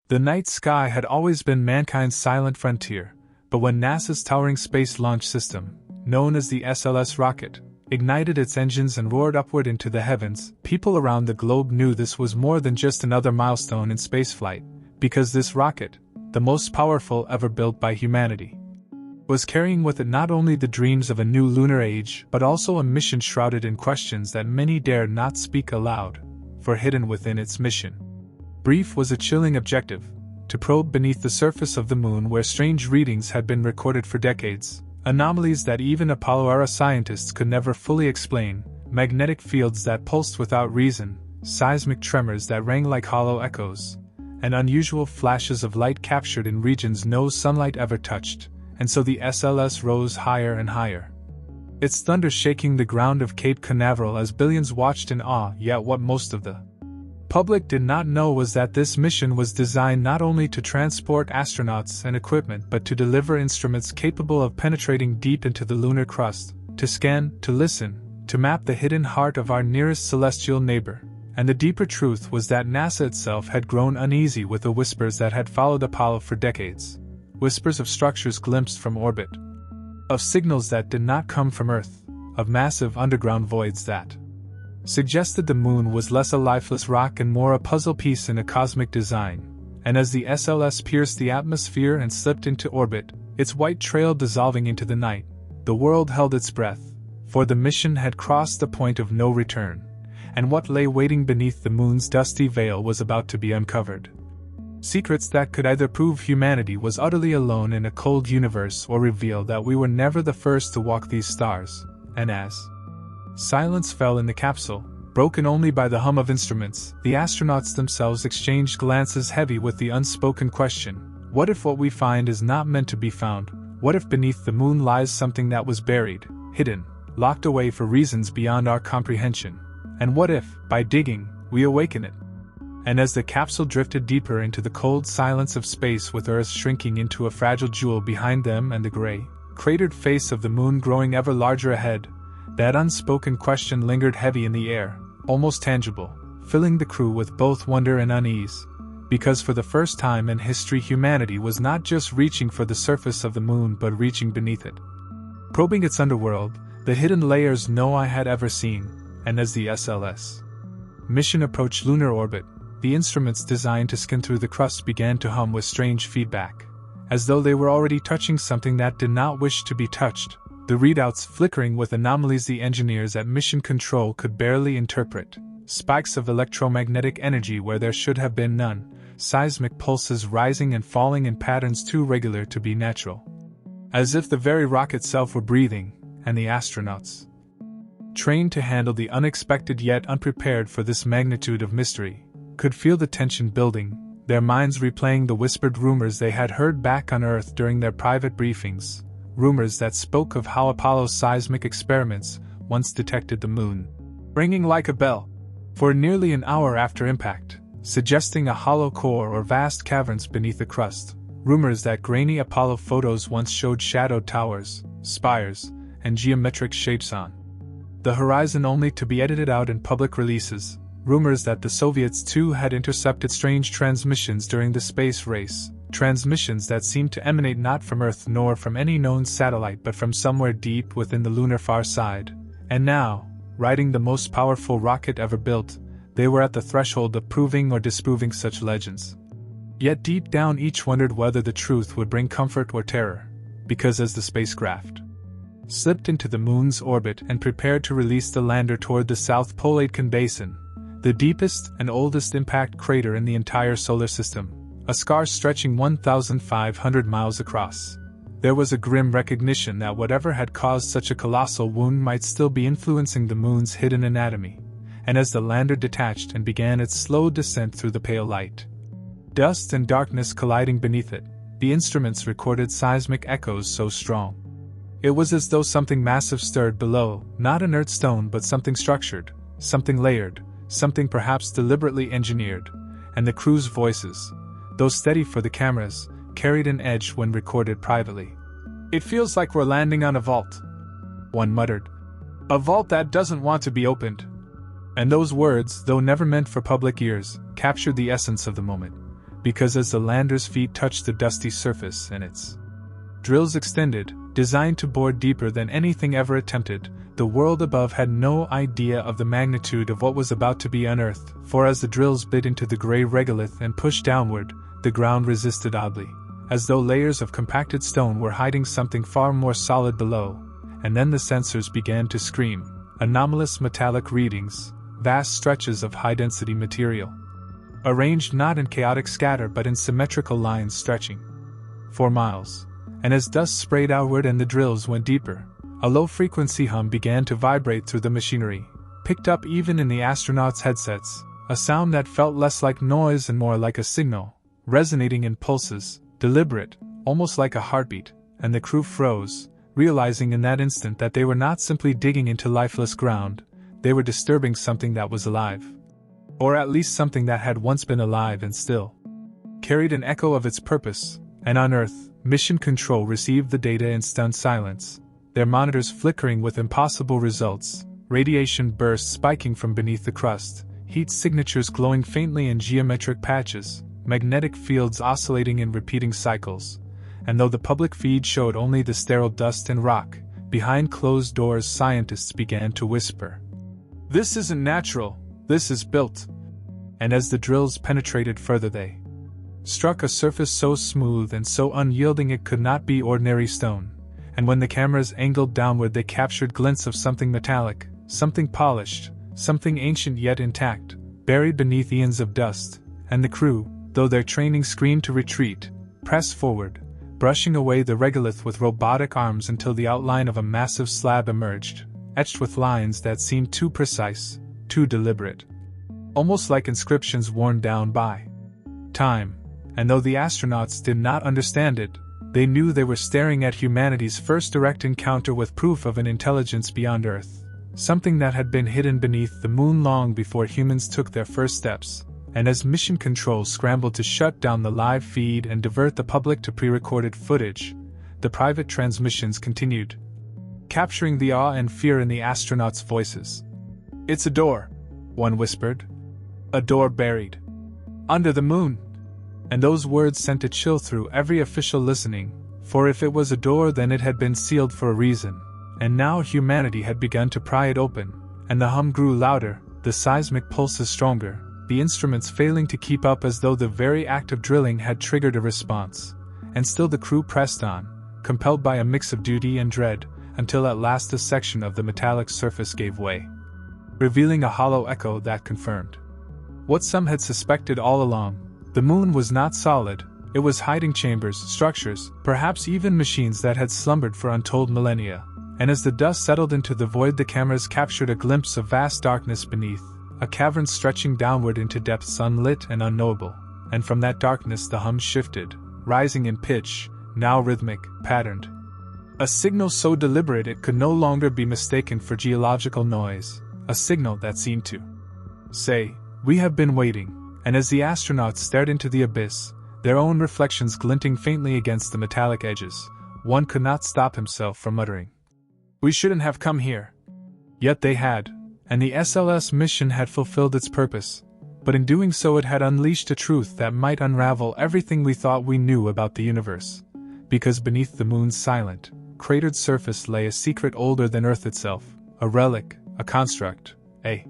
The night sky had always been mankind's silent frontier, but when NASA's towering space launch system, known as the SLS rocket, ignited its engines and roared upward into the heavens, people around the globe knew this was more than just another milestone in spaceflight, because this rocket, the most powerful ever built by humanity, was carrying with it not only the dreams of a new lunar age but also a mission shrouded in questions that many dared not speak aloud, for hidden within its mission brief was a chilling objective: to probe beneath the surface of the moon where strange readings had been recorded for decades, anomalies that even Apollo-era scientists could never fully explain, magnetic fields that pulsed without reason, seismic tremors that rang like hollow echoes, and unusual flashes of light captured in regions no sunlight ever touched. And so the SLS rose higher and higher, its thunder shaking the ground of Cape Canaveral as billions watched in awe. Yet what most of the public did not know was that this mission was designed not only to transport astronauts and equipment but to deliver instruments capable of penetrating deep into the lunar crust, to scan, to listen, to map the hidden heart of our nearest celestial neighbor. And the deeper truth was that NASA itself had grown uneasy with the whispers that had followed Apollo for decades. Whispers of structures glimpsed from orbit, of signals that did not come from Earth, of massive underground voids that suggested the moon was less a lifeless rock and more a puzzle piece in a cosmic design. And as the SLS pierced the atmosphere and slipped into orbit, its white trail dissolving into the night, the world held its breath, for the mission had crossed the point of no return, and what lay waiting beneath the moon's dusty veil was about to be uncovered. Secrets that could either prove humanity was utterly alone in a cold universe or reveal that we were never the first to walk these stars. And as silence fell in the capsule, broken only by the hum of instruments, the astronauts themselves exchanged glances heavy with the unspoken question: what if what we find is not meant to be found? What if beneath the moon lies something that was buried, hidden, locked away for reasons beyond our comprehension? And what if, by digging, we awaken it? And as the capsule drifted deeper into the cold silence of space, with Earth shrinking into a fragile jewel behind them and the gray, cratered face of the moon growing ever larger ahead, that unspoken question lingered heavy in the air, almost tangible, filling the crew with both wonder and unease. Because for the first time in history, humanity was not just reaching for the surface of the moon but reaching beneath it, probing its underworld, the hidden layers no eye had ever seen. And as the SLS mission approached lunar orbit, the instruments designed to skim through the crust began to hum with strange feedback, as though they were already touching something that did not wish to be touched, the readouts flickering with anomalies the engineers at Mission Control could barely interpret, spikes of electromagnetic energy where there should have been none, seismic pulses rising and falling in patterns too regular to be natural. As if the very rock itself were breathing, and the astronauts, trained to handle the unexpected yet unprepared for this magnitude of mystery, could feel the tension building, their minds replaying the whispered rumors they had heard back on Earth during their private briefings, rumors that spoke of how Apollo's seismic experiments once detected the moon ringing like a bell for nearly an hour after impact, suggesting a hollow core or vast caverns beneath the crust, rumors that grainy Apollo photos once showed shadowed towers, spires, and geometric shapes on the horizon only to be edited out in public releases, rumors that the Soviets too had intercepted strange transmissions during the space race, transmissions that seemed to emanate not from Earth nor from any known satellite but from somewhere deep within the lunar far side. And now, riding the most powerful rocket ever built, they were at the threshold of proving or disproving such legends. Yet deep down each wondered whether the truth would bring comfort or terror, because as the spacecraft slipped into the moon's orbit and prepared to release the lander toward the South Pole Aitken Basin, the deepest and oldest impact crater in the entire solar system, a scar stretching 1,500 miles across, there was a grim recognition that whatever had caused such a colossal wound might still be influencing the moon's hidden anatomy. And as the lander detached and began its slow descent through the pale light, dust and darkness colliding beneath it, the instruments recorded seismic echoes so strong it was as though something massive stirred below, not inert stone but something structured, something layered, something perhaps deliberately engineered. And the crew's voices, though steady for the cameras, carried an edge when recorded privately. "It feels like we're landing on a vault," one muttered. "A vault that doesn't want to be opened." And those words, though never meant for public ears, captured the essence of the moment, because as the lander's feet touched the dusty surface and its drills extended, designed to bore deeper than anything ever attempted, the world above had no idea of the magnitude of what was about to be unearthed, for as the drills bit into the gray regolith and pushed downward, the ground resisted oddly, as though layers of compacted stone were hiding something far more solid below, and then the sensors began to scream, anomalous metallic readings, vast stretches of high-density material, arranged not in chaotic scatter but in symmetrical lines stretching for miles. And as dust sprayed outward and the drills went deeper, a low-frequency hum began to vibrate through the machinery, picked up even in the astronauts' headsets, a sound that felt less like noise and more like a signal, resonating in pulses, deliberate, almost like a heartbeat, and the crew froze, realizing in that instant that they were not simply digging into lifeless ground, they were disturbing something that was alive. Or at least something that had once been alive and still carried an echo of its purpose. And on Earth, Mission Control received the data in stunned silence, their monitors flickering with impossible results, radiation bursts spiking from beneath the crust, heat signatures glowing faintly in geometric patches, magnetic fields oscillating in repeating cycles. And though the public feed showed only the sterile dust and rock, behind closed doors scientists began to whisper, "This isn't natural, this is built." And as the drills penetrated further they struck a surface so smooth and so unyielding it could not be ordinary stone, and when the cameras angled downward they captured glints of something metallic, something polished, something ancient yet intact, buried beneath eons of dust, and the crew, though their training screamed to retreat, pressed forward, brushing away the regolith with robotic arms until the outline of a massive slab emerged, etched with lines that seemed too precise, too deliberate, almost like inscriptions worn down by time. And though the astronauts did not understand it, they knew they were staring at humanity's first direct encounter with proof of an intelligence beyond Earth, something that had been hidden beneath the moon long before humans took their first steps. And as Mission Control scrambled to shut down the live feed and divert the public to pre-recorded footage, the private transmissions continued, capturing the awe and fear in the astronauts' voices. "It's a door," one whispered. "A door buried under the moon." And those words sent a chill through every official listening, for if it was a door then it had been sealed for a reason, and now humanity had begun to pry it open, and the hum grew louder, the seismic pulses stronger, the instruments failing to keep up as though the very act of drilling had triggered a response, and still the crew pressed on, compelled by a mix of duty and dread, until at last a section of the metallic surface gave way, revealing a hollow echo that confirmed what some had suspected all along. The moon was not solid, it was hiding chambers, structures, perhaps even machines that had slumbered for untold millennia, and as the dust settled into the void the cameras captured a glimpse of vast darkness beneath, a cavern stretching downward into depths unlit and unknowable, and from that darkness the hum shifted, rising in pitch, now rhythmic, patterned. A signal so deliberate it could no longer be mistaken for geological noise, a signal that seemed to say, "We have been waiting." And as the astronauts stared into the abyss, their own reflections glinting faintly against the metallic edges, one could not stop himself from muttering, "We shouldn't have come here." Yet they had, and the SLS mission had fulfilled its purpose, but in doing so it had unleashed a truth that might unravel everything we thought we knew about the universe, because beneath the moon's silent, cratered surface lay a secret older than Earth itself, a relic, a construct, a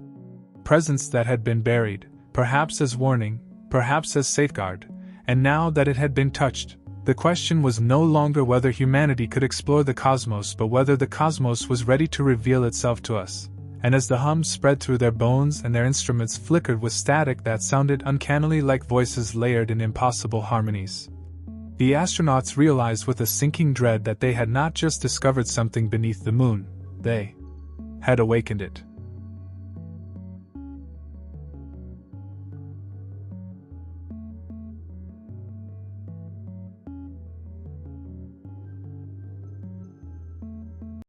presence that had been buried, perhaps as warning, perhaps as safeguard, and now that it had been touched, the question was no longer whether humanity could explore the cosmos but whether the cosmos was ready to reveal itself to us. And as the hum spread through their bones and their instruments flickered with static that sounded uncannily like voices layered in impossible harmonies, the astronauts realized with a sinking dread that they had not just discovered something beneath the moon, they had awakened it.